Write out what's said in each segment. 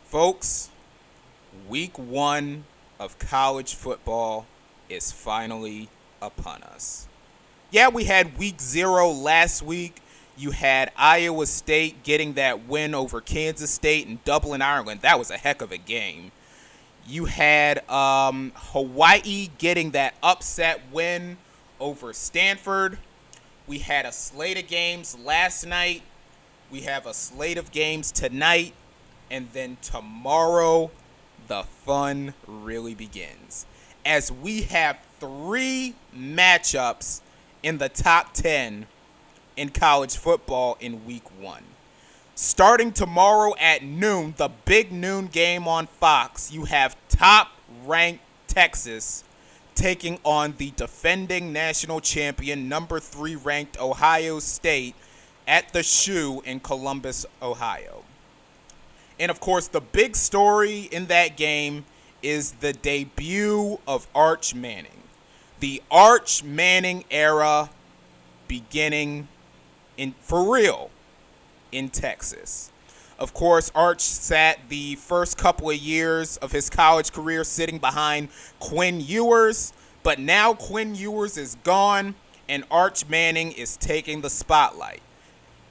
Folks, week 1 of college football is finally upon us. Yeah, we had week 0 last week. You had Iowa State getting that win over Kansas State and Dublin, Ireland. That was a heck of a game. You had Hawaii getting that upset win over Stanford. We had a slate of games last night. We have a slate of games tonight. And then tomorrow, the fun really begins. As we have 3 matchups in the top 10 in college football in week 1. Starting tomorrow at noon, the big noon game on Fox, you have top-ranked Texas taking on the defending national champion, number 3 ranked Ohio State at the Shoe in Columbus, Ohio. And, of course, the big story in that game is the debut of Arch Manning. The Arch Manning era beginning for real in Texas. Of course, Arch sat the first couple of years of his college career sitting behind Quinn Ewers, but now Quinn Ewers is gone and Arch Manning is taking the spotlight.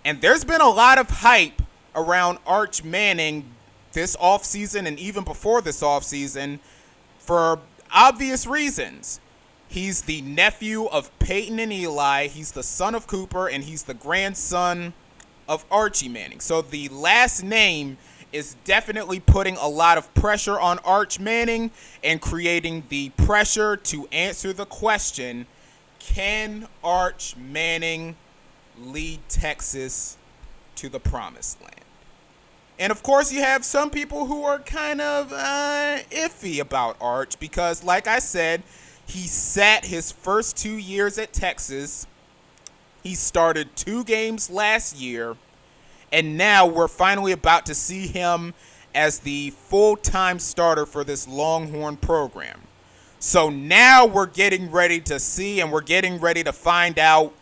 And there's been a lot of hype around Arch Manning this offseason and even before this offseason for obvious reasons. He's the nephew of Peyton and Eli, he's the son of Cooper, and he's the grandson of Archie Manning. So the last name is definitely putting a lot of pressure on Arch Manning and creating the pressure to answer the question, can Arch Manning lead Texas to the promised land? And, of course, you have some people who are kind of iffy about Arch because, like I said, he sat his first 2 years at Texas. He started 2 games last year. And now we're finally about to see him as the full-time starter for this Longhorn program. So now we're getting ready to see and we're getting ready to find out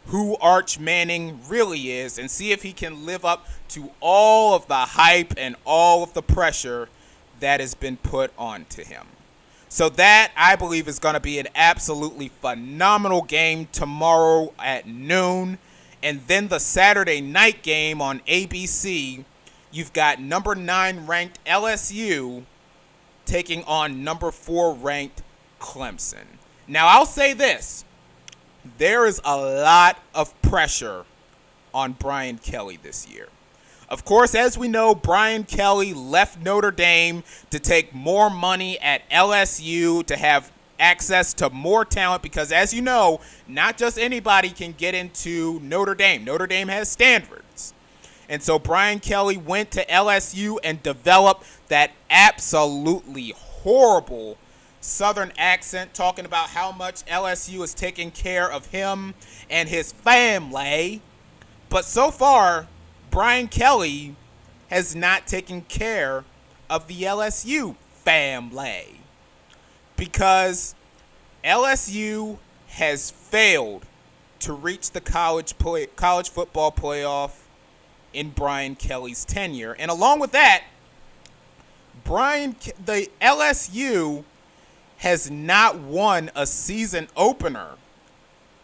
who Arch Manning really is and see if he can live up to all of the hype and all of the pressure that has been put onto him. So that, I believe, is going to be an absolutely phenomenal game tomorrow at noon. And then the Saturday night game on ABC, you've got number 9 ranked LSU taking on number 4 ranked Clemson. Now, I'll say this. There is a lot of pressure on Brian Kelly this year. Of course, as we know, Brian Kelly left Notre Dame to take more money at LSU, to have access to more talent, because as you know, not just anybody can get into Notre Dame. Notre Dame has standards. And so Brian Kelly went to LSU and developed that absolutely horrible Southern accent, talking about how much LSU is taking care of him and his family. But so far, Brian Kelly has not taken care of the LSU family because LSU has failed to reach the college football playoff in Brian Kelly's tenure. And along with that, the LSU has not won a season opener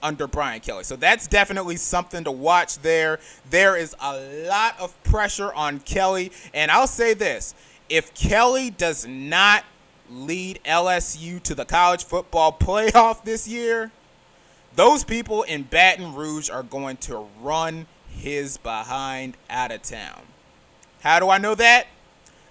under Brian Kelly. So that's definitely something to watch there. There is a lot of pressure on Kelly. And I'll say this, if Kelly does not lead LSU to the college football playoff this year, those people in Baton Rouge are going to run his behind out of town. How do I know that?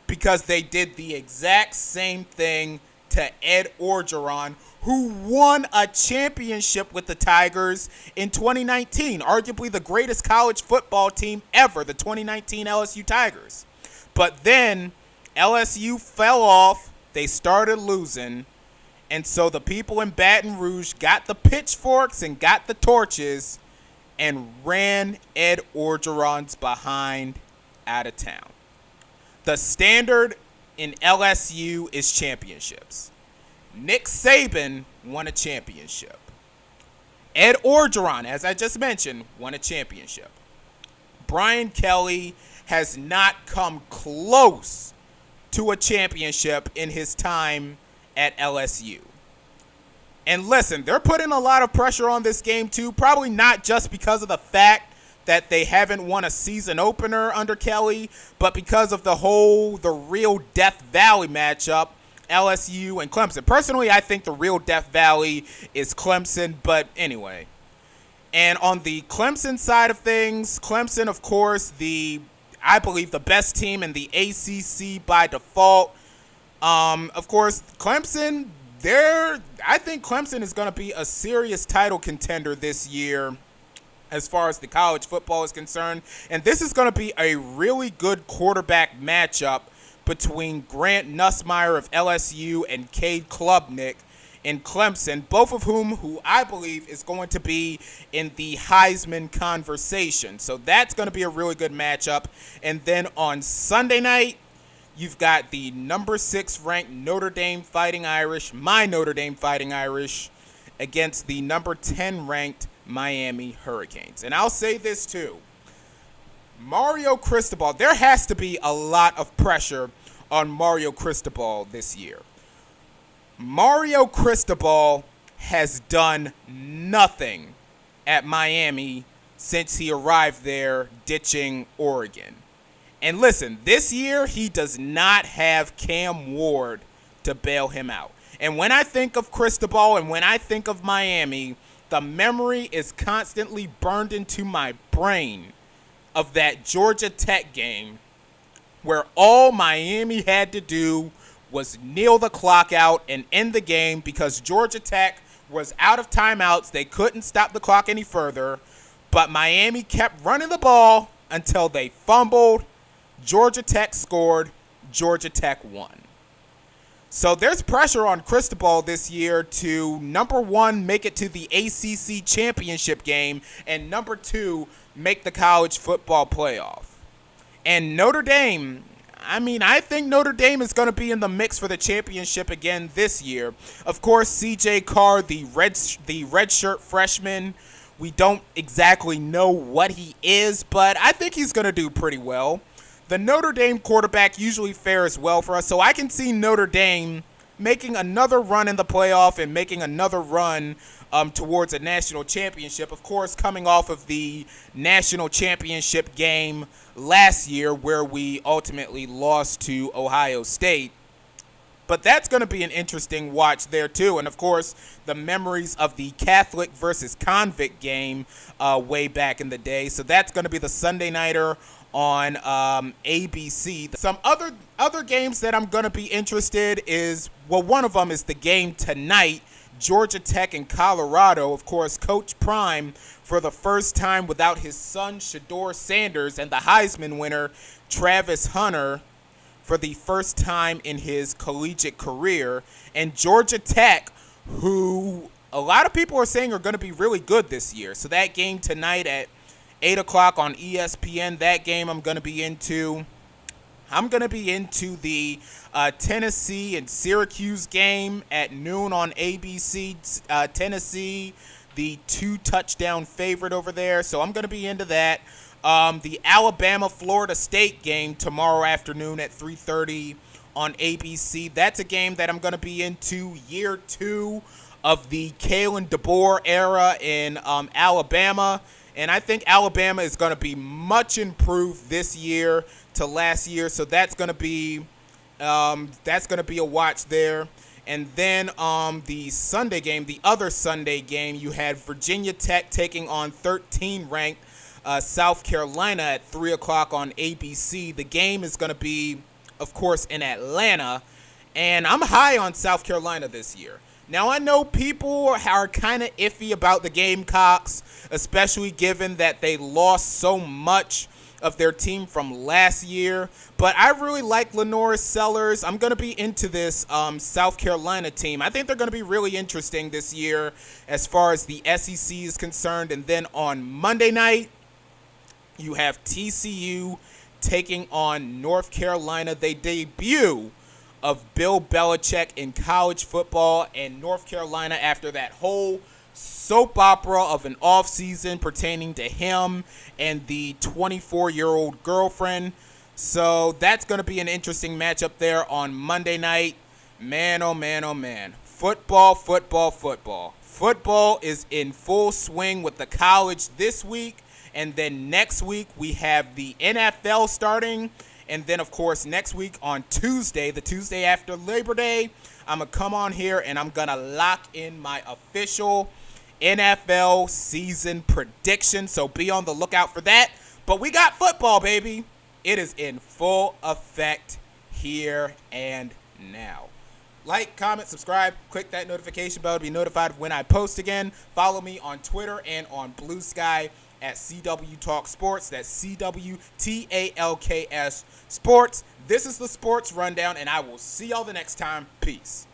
Because they did the exact same thing to Ed Orgeron, who won a championship with the Tigers in 2019, arguably the greatest college football team ever, the 2019 LSU Tigers. But then LSU fell off, they started losing, and so the people in Baton Rouge got the pitchforks and got the torches and ran Ed Orgeron's behind out of town. The standard in LSU is championships. Nick Saban won a championship. Ed Orgeron, as I just mentioned, won a championship. Brian Kelly has not come close to a championship in his time at LSU. And listen, they're putting a lot of pressure on this game too, probably not just because of the fact that they haven't won a season opener under Kelly, but because of the real Death Valley matchup, LSU and Clemson. Personally, I think the real Death Valley is Clemson, but anyway. And on the Clemson side of things, Clemson, of course, I believe the best team in the ACC by default. Of course, Clemson, I think Clemson is going to be a serious title contender this year as far as the college football is concerned. And this is going to be a really good quarterback matchup between Grant Nussmeier of LSU and Cade Klubnik in Clemson, both of who I believe is going to be in the Heisman conversation. So that's going to be a really good matchup. And then on Sunday night, you've got the number 6 ranked Notre Dame Fighting Irish, my Notre Dame Fighting Irish, against the number 10 ranked Miami Hurricanes. And I'll say this too. Mario Cristobal, there has to be a lot of pressure on Mario Cristobal this year. Mario Cristobal has done nothing at Miami since he arrived there, ditching Oregon. And listen, this year he does not have Cam Ward to bail him out. And when I think of Cristobal and when I think of Miami, the memory is constantly burned into my brain of that Georgia Tech game where all Miami had to do was kneel the clock out and end the game because Georgia Tech was out of timeouts. They couldn't stop the clock any further, but Miami kept running the ball until they fumbled. Georgia Tech scored. Georgia Tech won. So there's pressure on Cristobal this year to, number 1, make it to the ACC championship game, and number 2, make the college football playoff. And Notre Dame, I think Notre Dame is going to be in the mix for the championship again this year. Of course, C.J. Carr, the redshirt freshman, we don't exactly know what he is, but I think he's going to do pretty well. The Notre Dame quarterback usually fares well for us, so I can see Notre Dame making another run in the playoff and making another run towards a national championship. Of course, coming off of the national championship game last year where we ultimately lost to Ohio State. But that's going to be an interesting watch there, too. And, of course, the memories of the Catholic versus convict game way back in the day. So that's going to be the Sunday nighter on ABC. Some other games that I'm going to be interested is, well, one of them is the game tonight, Georgia Tech and Colorado. Of course, Coach Prime, for the first time without his son, Shedeur Sanders, and the Heisman winner, Travis Hunter, for the first time in his collegiate career. And Georgia Tech, who a lot of people are saying are going to be really good this year. So that game tonight at 8 o'clock on ESPN, that game I'm going to be into. I'm going to be into the Tennessee and Syracuse game at noon on ABC. Tennessee, the 2-touchdown favorite over there. So I'm going to be into that. The Alabama-Florida State game tomorrow afternoon at 3:30 on ABC. That's a game that I'm going to be into, year 2 of the Kalen DeBoer era in Alabama. And I think Alabama is going to be much improved this year to last year. So that's going to be a watch there. And then the Sunday game, the other Sunday game, you had Virginia Tech taking on 13th-ranked South Carolina at 3 o'clock on ABC. The game is going to be, of course, in Atlanta. And I'm high on South Carolina this year. Now, I know people are kind of iffy about the Gamecocks, especially given that they lost so much of their team from last year. But I really like Lenoris Sellers. I'm going to be into this South Carolina team. I think they're going to be really interesting this year as far as the SEC is concerned. And then on Monday night, you have TCU taking on North Carolina. They debut of Bill Belichick in college football, and North Carolina, after that whole soap opera of an offseason pertaining to him and the 24-year-old girlfriend, So that's going to be an interesting matchup there on Monday night. Man, oh man, oh man. Football, football, football. Football is in full swing with the college this week. And then next week we have the NFL starting. And then, of course, next week on Tuesday, the Tuesday after Labor Day, I'm going to come on here and I'm going to lock in my official NFL season prediction. So be on the lookout for that. But we got football, baby. It is in full effect here and now. Like, comment, subscribe, click that notification bell to be notified when I post again. Follow me on Twitter and on Bluesky at CW Talk Sports. That's CWTALKS Sports. This is the Sports Rundown, and I will see y'all the next time. Peace.